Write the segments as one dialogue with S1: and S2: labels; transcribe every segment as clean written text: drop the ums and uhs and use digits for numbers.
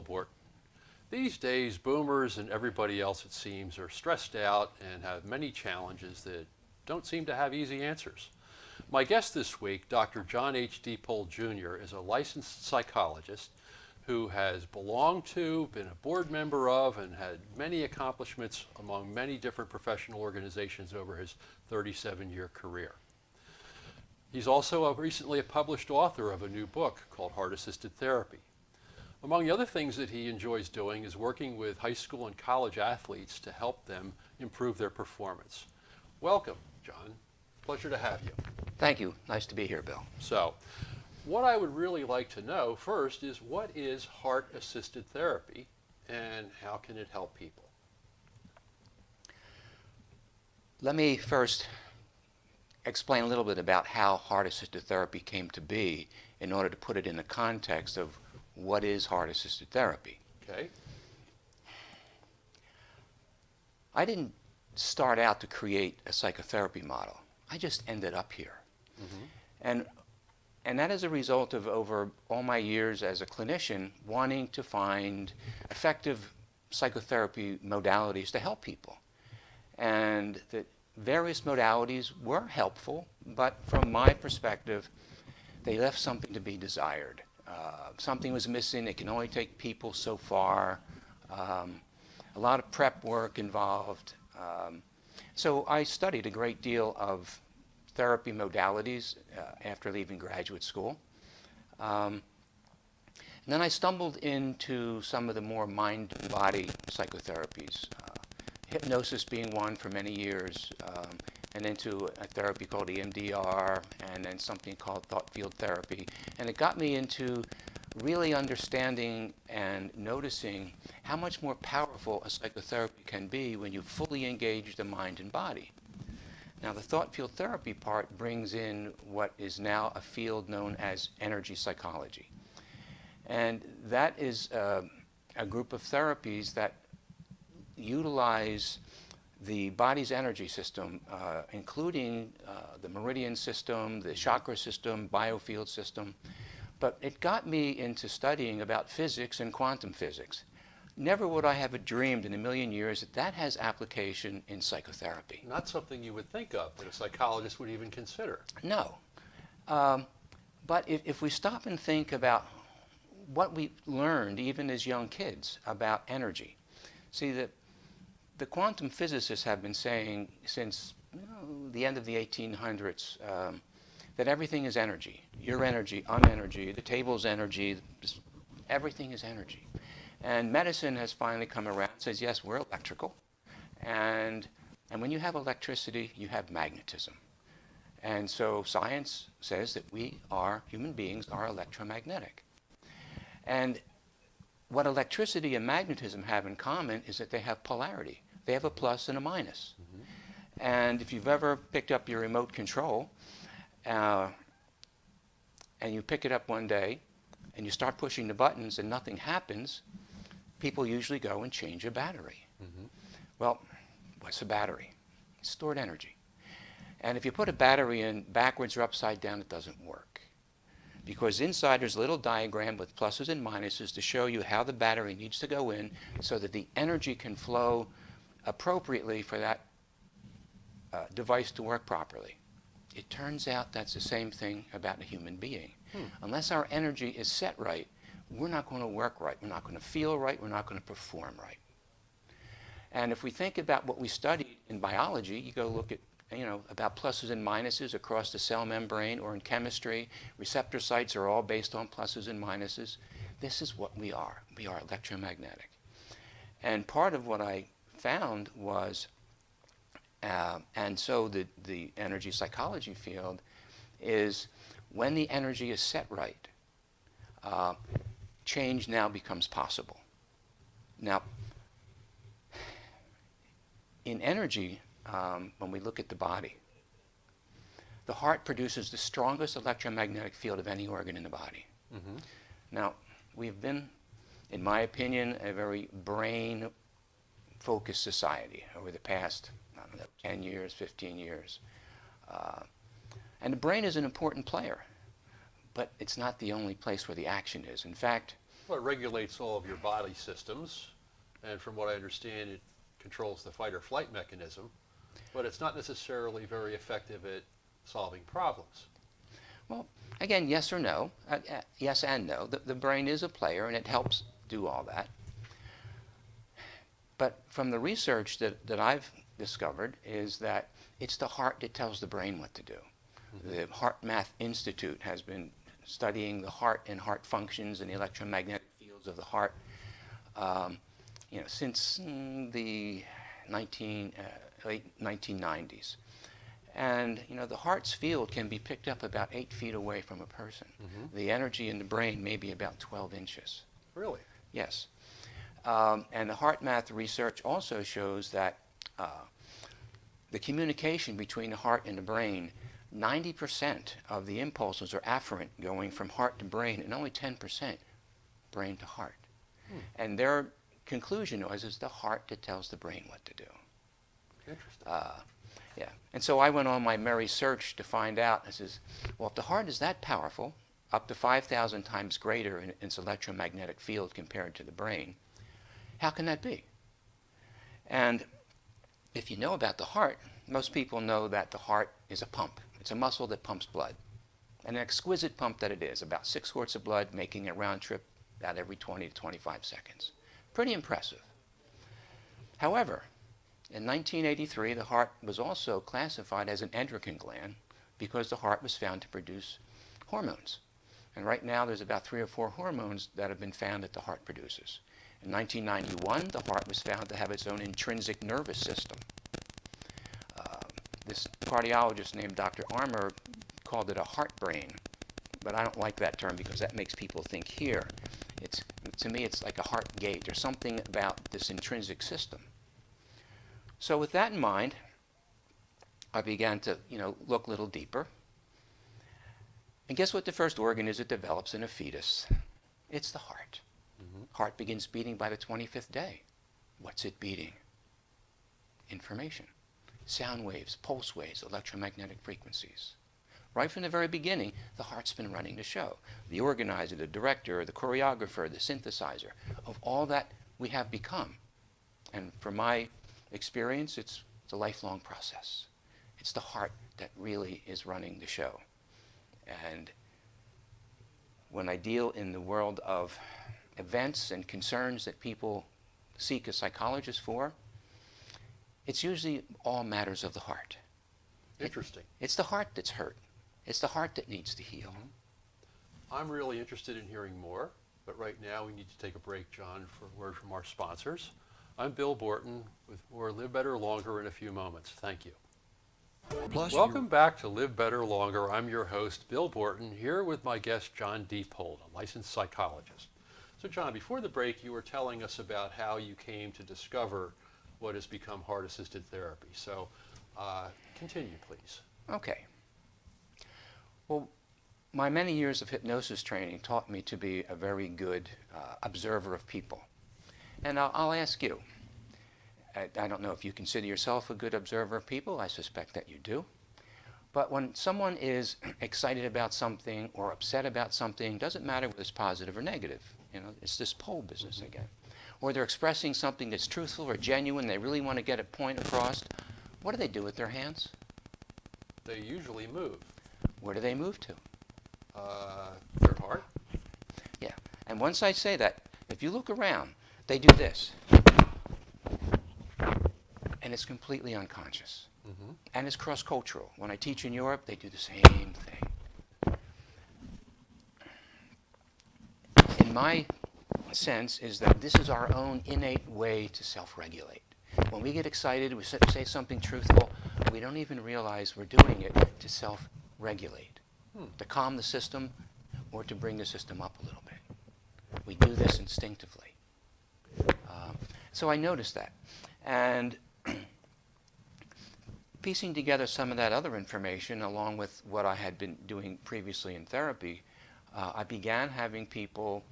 S1: billboard. These days, boomers and everybody else, it seems, are stressed out and have many challenges that don't seem to have easy answers. My guest this week, Dr. John H. Diepold Jr., is a licensed psychologist who has belonged to, been a board member of, and had many accomplishments among many different professional organizations over his 37-year career. He's also recently a published author of a new book called Heart-Assisted Therapy. Among the other things that he enjoys doing is working with high school and college athletes to help them improve their performance. Welcome, John. Pleasure to have you.
S2: Thank you. Nice to be here, Bill.
S1: So, what I would really like to know first is what is heart-assisted therapy and how can it help people?
S2: Let me first explain a little bit about how heart-assisted therapy came to be in order to put it in the context of what is heart-assisted therapy.
S1: Okay.
S2: I didn't start out to create a psychotherapy model. I just ended up here. Mm-hmm. And that is a result of over all my years as a clinician wanting to find effective psychotherapy modalities to help people. And the various modalities were helpful, but from my perspective, they left something to be desired. Something was missing. It can only take people so far. A lot of prep work involved. So I studied a great deal of therapy modalities after leaving graduate school. And then I stumbled into some of the more mind-body psychotherapies, hypnosis being one for many years, and into a therapy called EMDR, and then something called thought field therapy. And it got me into really understanding and noticing how much more powerful a psychotherapy can be when you fully engage the mind and body. Now, the thought field therapy part brings in what is now a field known as energy psychology. And that is a group of therapies that utilize the body's energy system, including the meridian system, the chakra system, biofield system. But it got me into studying about physics and quantum physics. Never would I have dreamed in a million years that that has application in psychotherapy.
S1: Not something you would think of that a psychologist would even consider.
S2: No. But if we stop and think about what we learned even as young kids about energy, see that the quantum physicists have been saying since the end of the 1800s that everything is energy. Your energy, I'm energy, the table's energy, everything is energy. And medicine has finally come around and says, yes, we're electrical. And when you have electricity, you have magnetism. And so science says that we are, human beings are electromagnetic. And what electricity and magnetism have in common is that they have polarity. They have a plus and a minus. Mm-hmm. And if you've ever picked up your remote control, and you pick it up one day, and you start pushing the buttons and nothing happens, people usually go and change a battery. Mm-hmm. Well, what's a battery? It's stored energy. And if you put a battery in backwards or upside down, it doesn't work. Because inside there's a little diagram with pluses and minuses to show you how the battery needs to go in so that the energy can flow appropriately for that device to work properly. It turns out that's the same thing about a human being. Unless our energy is set right, we're not going to work right. We're not going to feel right. We're not going to perform right. And if we think about what we studied in biology, you go look at about pluses and minuses across the cell membrane, or in chemistry, receptor sites are all based on pluses and minuses. This is what we are. We are electromagnetic. And part of what I found was, and so the energy psychology field is when the energy is set right, change now becomes possible. Now, in energy, when we look at the body, the heart produces the strongest electromagnetic field of any organ in the body. Mm-hmm. Now, we've been, in my opinion, a very brain-focused society over the past, 10 years, 15 years. And the brain is an important player, but it's not the only place where the action is. In fact,
S1: Well, it regulates all of your body systems, and from what I understand, it controls the fight or flight mechanism, but it's not necessarily very effective at solving problems.
S2: Well, again, yes or no. Yes and no. The brain is a player and it helps do all that. But from the research that I've discovered is that it's the heart that tells the brain what to do. The Heart Math Institute has been studying the heart and heart functions and the electromagnetic fields of the heart since the late 1990s. And the heart's field can be picked up about 8 feet away from a person. The energy in the brain may be about 12 inches.
S1: Really?
S2: Yes. And the heart math research also shows that the communication between the heart and the brain, 90% of the impulses are afferent going from heart to brain and only 10% brain to heart. And their conclusion was it's the heart that tells the brain what to do.
S1: Interesting.
S2: Yeah. And so I went on my merry search to find out. I says, well, if the heart is that powerful, up to 5,000 times greater in its electromagnetic field compared to the brain, how can that be? And if you know about the heart, most people know that the heart is a pump. It's a muscle that pumps blood. An exquisite pump that it is, about 6 quarts of blood making a round trip about every 20 to 25 seconds. Pretty impressive. However, in 1983, the heart was also classified as an endocrine gland because the heart was found to produce hormones. And right now there's about 3 or 4 hormones that have been found that the heart produces. In 1991, the heart was found to have its own intrinsic nervous system. This cardiologist named Dr. Armour called it a heart brain, but I don't like that term because that makes people think here. To me, it's like a heart gate. There's something about this intrinsic system. So with that in mind, I began to look a little deeper. And guess what the first organ is that develops in a fetus? It's the heart. Heart begins beating by the 25th day. What's it beating? Information. Sound waves, pulse waves, electromagnetic frequencies. Right from the very beginning, the heart's been running the show. The organizer, the director, the choreographer, the synthesizer of all that we have become. And from my experience, it's a lifelong process. It's the heart that really is running the show. And when I deal in the world of events and concerns that people seek a psychologist for, it's usually all matters of the heart.
S1: Interesting.
S2: It's the heart that's hurt. It's the heart that needs to heal.
S1: I'm really interested in hearing more, but right now we need to take a break, John, for a word from our sponsors. I'm Bill Borton with more Live Better Longer in a few moments. Thank you. Welcome back to Live Better Longer. I'm your host, Bill Borton, here with my guest, John Diepold, a licensed psychologist. So, John, before the break, you were telling us about how you came to discover what has become heart-assisted therapy. So, continue, please.
S2: Okay. Well, my many years of hypnosis training taught me to be a very good observer of people. And I'll ask you, I don't know if you consider yourself a good observer of people. I suspect that you do. But when someone is excited about something or upset about something, doesn't matter whether it's positive or negative. It's this pole business again. Or they're expressing something that's truthful or genuine, they really want to get a point across, what do they do with their hands?
S1: They usually move.
S2: Where do they move to?
S1: Their heart.
S2: Yeah. And once I say that, if you look around, they do this. And it's completely unconscious. And it's cross-cultural. When I teach in Europe, they do the same thing. In my sense is that this is our own innate way to self-regulate. When we get excited, we say something truthful, we don't even realize we're doing it to self-regulate, to calm the system or to bring the system up a little bit. We do this instinctively. So I noticed that. And piecing together some of that other information along with what I had been doing previously in therapy, I began having people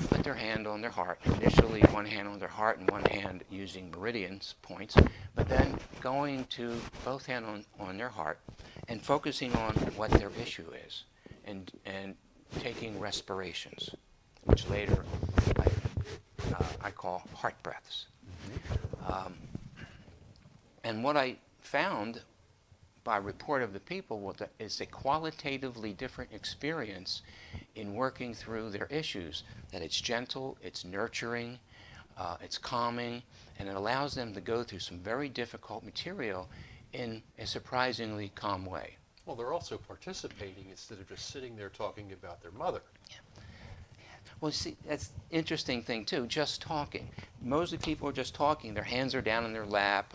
S2: put their hand on their heart, initially one hand on their heart and one hand using meridians points, but then going to both hands on their heart and focusing on what their issue is and taking respirations. which later I call heart breaths. And what I found by report of the people is a qualitatively different experience in working through their issues, that it's gentle, it's nurturing, it's calming, and it allows them to go through some very difficult material in a surprisingly calm way.
S1: Well, they're also participating instead of just sitting there talking about their mother.
S2: Well, see, that's an interesting thing, too, just talking. Most of the people are just talking. Their hands are down in their lap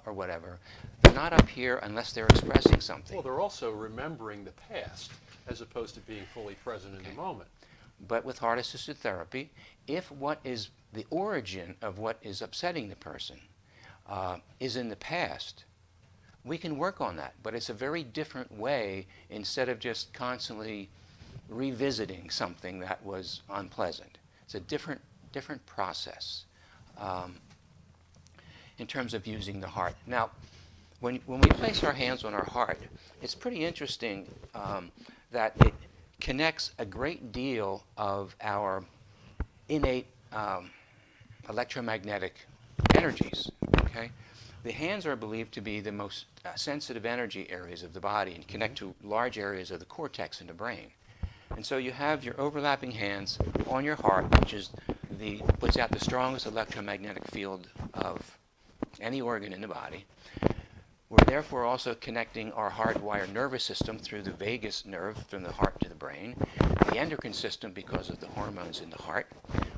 S2: or whatever. They're not up here unless they're expressing something.
S1: Well, they're also remembering the past as opposed to being fully present in the moment.
S2: But with heart-assisted therapy, if what is the origin of what is upsetting the person is in the past, we can work on that. But it's a very different way instead of just constantly revisiting something that was unpleasant. It's a different process in terms of using the heart. Now, when we place our hands on our heart, it's pretty interesting that it connects a great deal of our innate electromagnetic energies. Okay? The hands are believed to be the most sensitive energy areas of the body and connect to large areas of the cortex in the brain. And so you have your overlapping hands on your heart, which is puts out the strongest electromagnetic field of any organ in the body. We're therefore also connecting our hardwired nervous system through the vagus nerve from the heart to the brain, the endocrine system because of the hormones in the heart.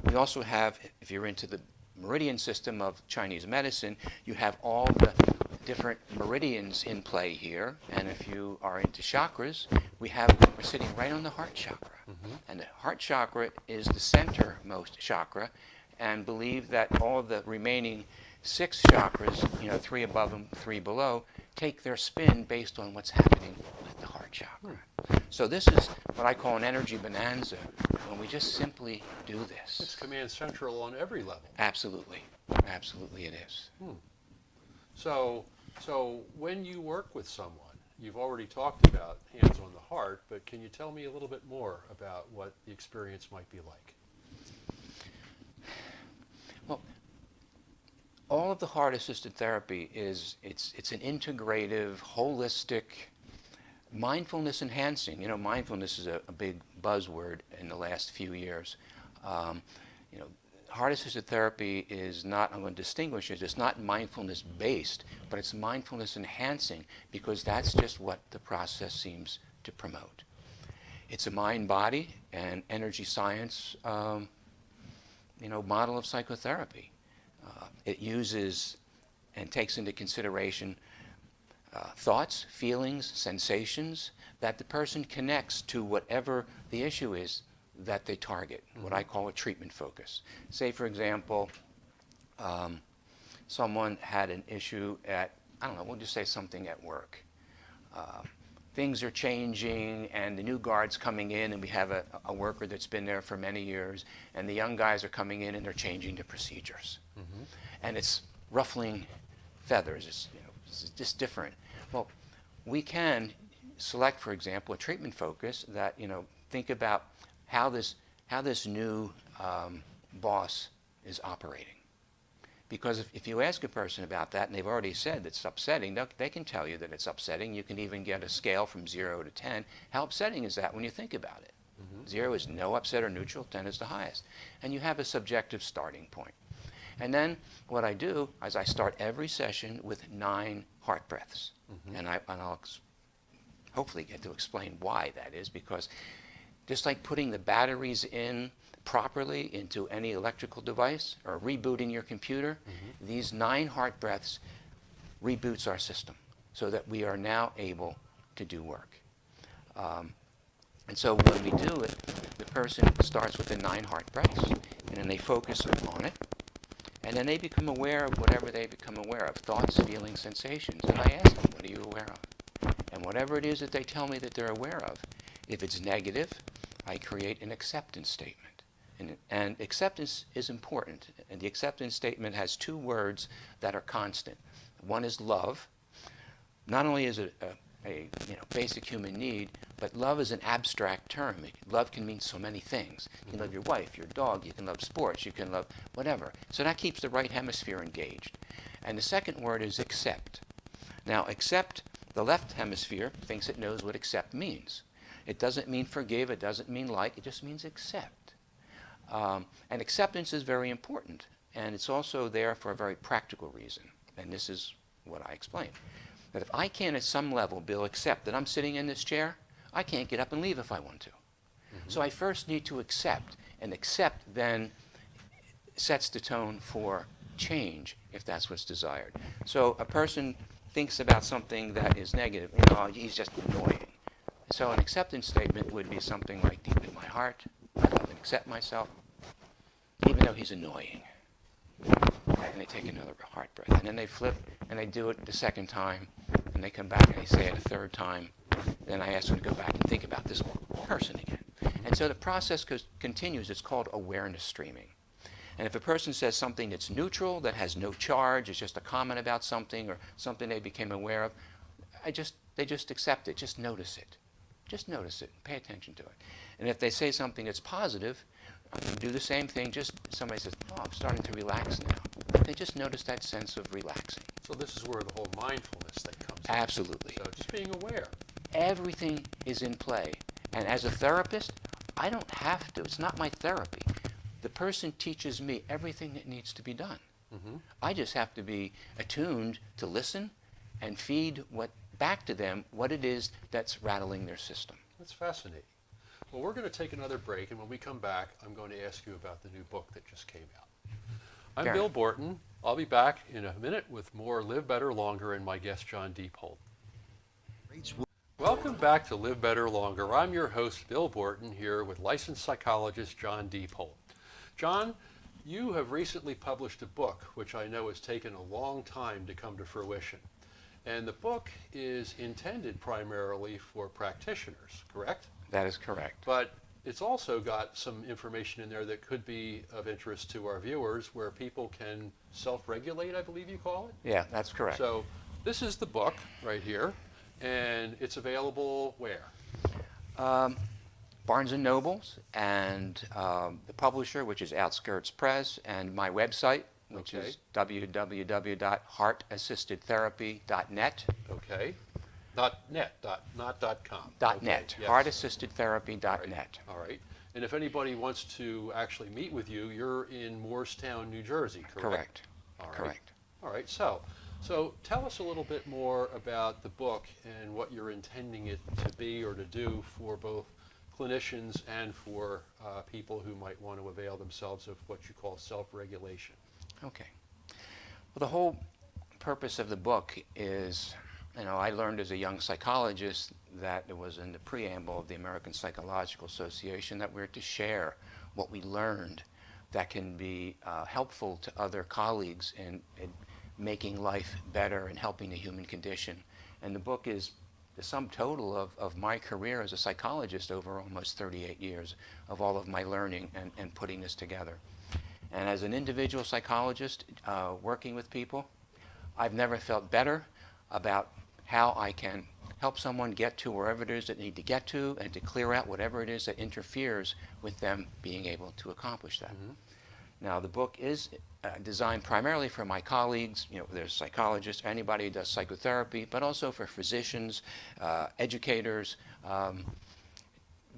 S2: We also have, if you're into the meridian system of Chinese medicine, you have all the different meridians in play here. And if you are into chakras, we're sitting right on the heart chakra. And the heart chakra is the centermost chakra, and believe that all the remaining 6 chakras, 3 above and 3 below, take their spin based on what's happening with the heart chakra. So this is what I call an energy bonanza, when we just simply do this.
S1: It's command central on every level.
S2: Absolutely. Absolutely it is.
S1: So when you work with someone, you've already talked about hands on the heart, but can you tell me a little bit more about what the experience might be like?
S2: Well, all of the heart-assisted therapy it's an integrative, holistic, mindfulness enhancing. Mindfulness is a big buzzword in the last few years. Heart-assisted therapy is not, I'm going to distinguish it, it's not mindfulness based, but it's mindfulness enhancing, because that's just what the process seems to promote. It's a mind-body and energy science model of psychotherapy. It uses and takes into consideration thoughts, feelings, sensations that the person connects to whatever the issue is that they target, what I call a treatment focus. Say, for example, someone had an issue at, we'll just say something at work. Things are changing, and the new guard's coming in, and we have a worker that's been there for many years, and the young guys are coming in and they're changing the procedures. And it's ruffling feathers, it's just different. Well, we can select, for example, a treatment focus that, think about how this new boss is operating. Because if you ask a person about that, and they've already said it's upsetting, they can tell you that it's upsetting. You can even get a scale from 0 to 10. How upsetting is that when you think about it? 0 is no upset or neutral, 10 is the highest. And you have a subjective starting point. And then what I do is I start every session with 9 heart breaths. And I'll hopefully get to explain why that is, because just like putting the batteries in properly into any electrical device or rebooting your computer, these 9 heart breaths reboots our system so that we are now able to do work. And so when we do it, the person starts with the 9 heart breaths, and then they focus on it, and then they become aware of whatever they become aware of, thoughts, feelings, sensations. And I ask them, what are you aware of? And whatever it is that they tell me that they're aware of, if it's negative, I create an acceptance statement. And acceptance is important. And the acceptance statement has 2 words that are constant. One is love. Not only is it a basic human need, but love is an abstract term. Love can mean so many things. You can love your wife, your dog, you can love sports, you can love whatever. So that keeps the right hemisphere engaged. And the second word is accept. Now, accept, the left hemisphere thinks it knows what accept means. It doesn't mean forgive, it doesn't mean like, it just means accept. And acceptance is very important, and it's also there for a very practical reason. And this is what I explained. That if I can't at some level, Bill, accept that I'm sitting in this chair, I can't get up and leave if I want to. So I first need to accept, and accept then sets the tone for change if that's what's desired. So a person thinks about something that is negative, he's just annoying. So an acceptance statement would be something like, deep in my heart, I love and accept myself, even though he's annoying. And they take another heart breath. And then they flip, and they do it the second time, and they come back and they say it a third time. Then I ask them to go back and think about this person again. And so the process continues. It's called awareness streaming. And if a person says something that's neutral, that has no charge, it's just a comment about something or something they became aware of, they just accept it. Just notice it. Just notice it. Pay attention to it. And if they say something that's positive, do the same thing. Just somebody says, "Oh, I'm starting to relax now." They just notice that sense of relaxing.
S1: So this is where the whole mindfulness thing comes in.
S2: Absolutely.
S1: So just being aware.
S2: Everything is in play. And as a therapist, I don't have to. It's not my therapy. The person teaches me everything that needs to be done. I just have to be attuned to listen and feed back to them what it is that's rattling their system.
S1: That's fascinating. Well, we're going to take another break, and when we come back, I'm going to ask you about the new book that just came out. I'm
S2: Fair
S1: Bill
S2: enough.
S1: Borton. I'll be back in a minute with more Live Better Longer and my guest, John Diepold. Welcome back to Live Better Longer. I'm your host, Bill Borton, here with licensed psychologist John Diepold. John, you have recently published a book, which I know has taken a long time to come to fruition. And the book is intended primarily for practitioners, correct?
S2: That is correct.
S1: But it's also got some information in there that could be of interest to our viewers, where people can self-regulate, I believe you call it?
S2: Yeah, that's correct.
S1: So this is the book right here, and it's available where?
S2: Barnes & Nobles, and the publisher, which is Outskirts Press, and my website, which
S1: Okay.
S2: is www.heartassistedtherapy.net.
S1: Okay. .net, not .com.
S2: .net,
S1: Yes.
S2: heartassistedtherapy.net.
S1: All right. And if anybody wants to actually meet with you, you're in Morristown, New Jersey, correct?
S2: Correct.
S1: All right.
S2: Correct.
S1: All right. So tell us a little bit more about the book and what you're intending it to be or to do for both clinicians and for people who might want to avail themselves of what you call self-regulation.
S2: Okay. Well, the whole purpose of the book is, I learned as a young psychologist that it was in the preamble of the American Psychological Association that we're to share what we learned that can be helpful to other colleagues in making life better and helping the human condition. And the book is the sum total of my career as a psychologist over almost 38 years of all of my learning and putting this together. And as an individual psychologist working with people, I've never felt better about how I can help someone get to wherever it is that they need to get to and to clear out whatever it is that interferes with them being able to accomplish that. Now, the book is designed primarily for my colleagues. There's psychologists, anybody who does psychotherapy, but also for physicians, educators,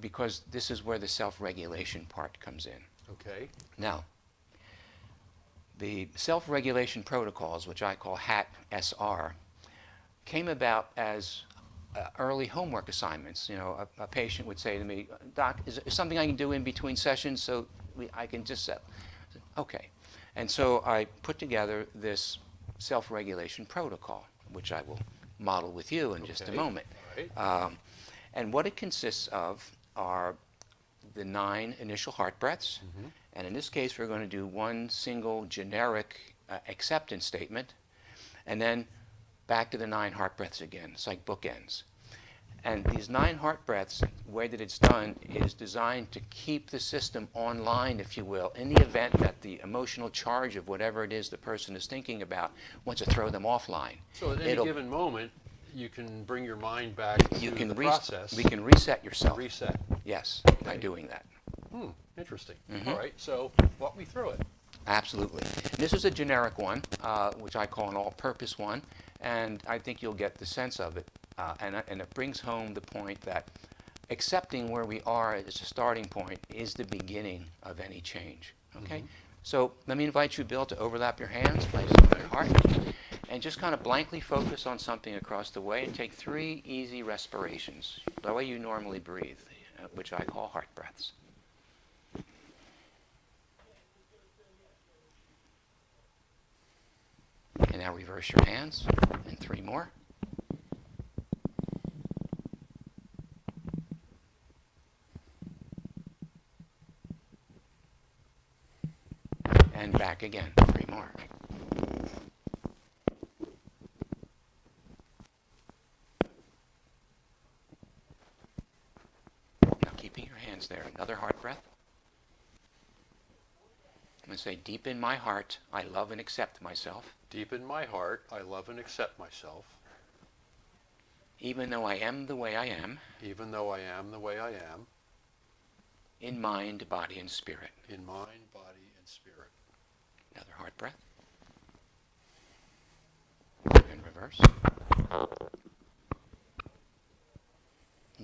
S2: because this is where the self-regulation part comes in.
S1: Okay.
S2: Now, the self-regulation protocols, which I call HAT-SR, came about as early homework assignments. A patient would say to me, "Doc, is there something I can do in between sessions so I can just settle?" I said, "Okay." And so I put together this self-regulation protocol, which I will model with you in just a
S1: Okay.
S2: moment.
S1: All right.
S2: And what it consists of are the 9 initial heart breaths. And in this case, we're going to do one single generic acceptance statement, and then back to the 9 heart breaths again. It's like bookends. And these 9 heart breaths, the way that it's done, is designed to keep the system online, if you will, in the event that the emotional charge of whatever it is the person is thinking about wants to throw them offline.
S1: So at any given moment, you can bring your mind back
S2: You
S1: to
S2: can
S1: the process.
S2: we can reset yourself.
S1: Reset.
S2: Yes, by doing that.
S1: Interesting.
S2: Mm-hmm.
S1: All right, so walk me through it.
S2: Absolutely. This is a generic one, which I call an all-purpose one, and I think you'll get the sense of it. And it brings home the point that accepting where we are as a starting point is the beginning of any change. Okay? So let me invite you, Bill, to overlap your hands, place them on your heart, and just kind of blankly focus on something across the way and take 3 easy respirations, the way you normally breathe, which I call heart breaths. And now reverse your hands, and 3 more. And back again, 3 more. Now keeping your hands there, another heart breath. I'm going to say, deep in my heart, I love and accept myself.
S1: Deep in my heart, I love and accept myself.
S2: Even though I am the way I am.
S1: Even though I am the way I am.
S2: In mind, body, and spirit.
S1: In mind, body, and spirit.
S2: Another heart breath. And reverse.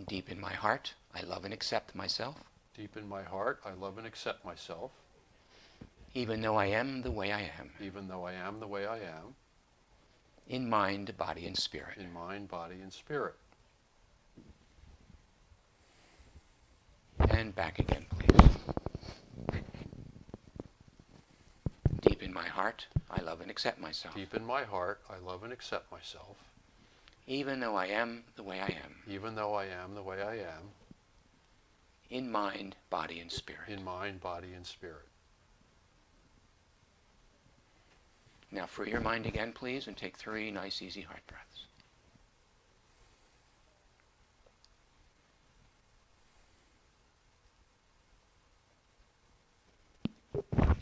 S2: Deep in my heart, I love and accept myself.
S1: Deep in my heart, I love and accept myself.
S2: Even though I am the way I am.
S1: Even though I am the way I am.
S2: In mind, body, and spirit.
S1: In mind, body, and spirit.
S2: And back again, please. Deep in my heart, I love and accept myself.
S1: Deep in my heart, I love and accept myself.
S2: Even though I am the way I am.
S1: Even though I am the way I am.
S2: In mind, body, and spirit.
S1: In mind, body, and spirit.
S2: Now free your mind again, please, and take 3 nice, easy heart breaths.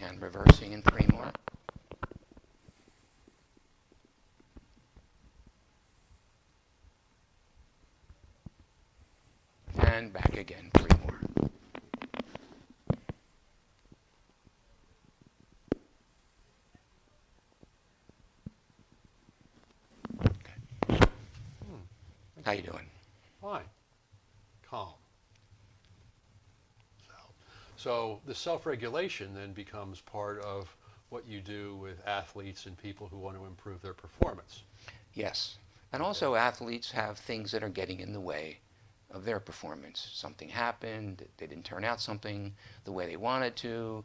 S2: And reversing in 3 more. And back again, 3 more. How you doing?
S1: Fine. Calm. So the self-regulation then becomes part of what you do with athletes and people who want to improve their performance.
S2: Yes. And also athletes have things that are getting in the way of their performance. Something happened, they didn't turn out something the way they wanted to,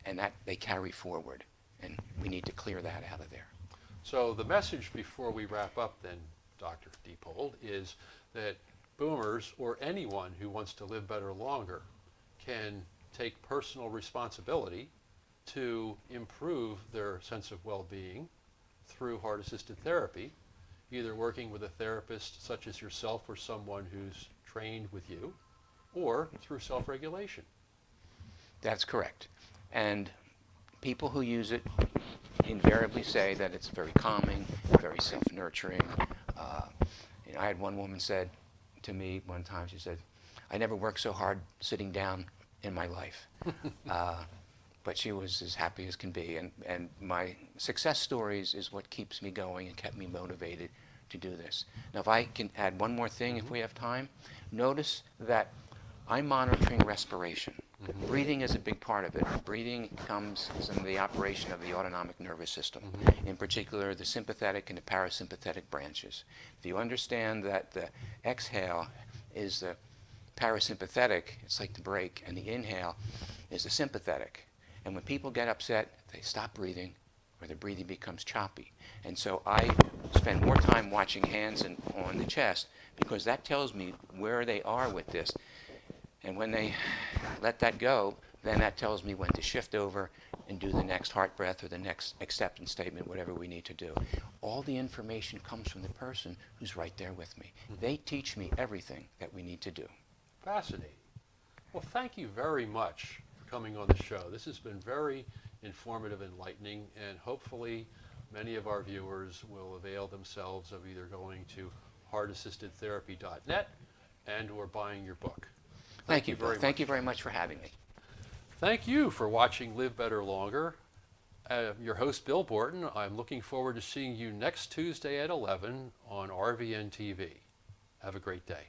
S2: and that they carry forward. And we need to clear that out of there.
S1: So the message before we wrap up then, Dr. Diepold, is that boomers or anyone who wants to live better longer can take personal responsibility to improve their sense of well-being through heart-assisted therapy, either working with a therapist such as yourself or someone who's trained with you, or through self-regulation. That's
S2: correct. And people who use it invariably say that it's very calming, very self-nurturing. I had one woman said to me one time, she said, I never worked so hard sitting down in my life. But she was as happy as can be. And my success stories is what keeps me going and kept me motivated to do this. Now, if I can add one more thing, if we have time, notice that I'm monitoring respiration. Breathing is a big part of it. Breathing comes from the operation of the autonomic nervous system, in particular the sympathetic and the parasympathetic branches. If you understand that the exhale is the parasympathetic, it's like the brake, and the inhale is the sympathetic. And when people get upset, they stop breathing, or the breathing becomes choppy. And so I spend more time watching hands on the chest, because that tells me where they are with this. And when they let that go, then that tells me when to shift over and do the next heart breath or the next acceptance statement, whatever we need to do. All the information comes from the person who's right there with me. They teach me everything that we need to do.
S1: Fascinating. Well, thank you very much for coming on the show. This has been very informative, enlightening, and hopefully many of our viewers will avail themselves of either going to heartassistedtherapy.net and or buying your book.
S2: Thank you,
S1: very much.
S2: Thank you very much for having me.
S1: Thank you for watching Live Better Longer. Your host, Bill Borton. I'm looking forward to seeing you next Tuesday at 11 on RVN TV. Have a great day.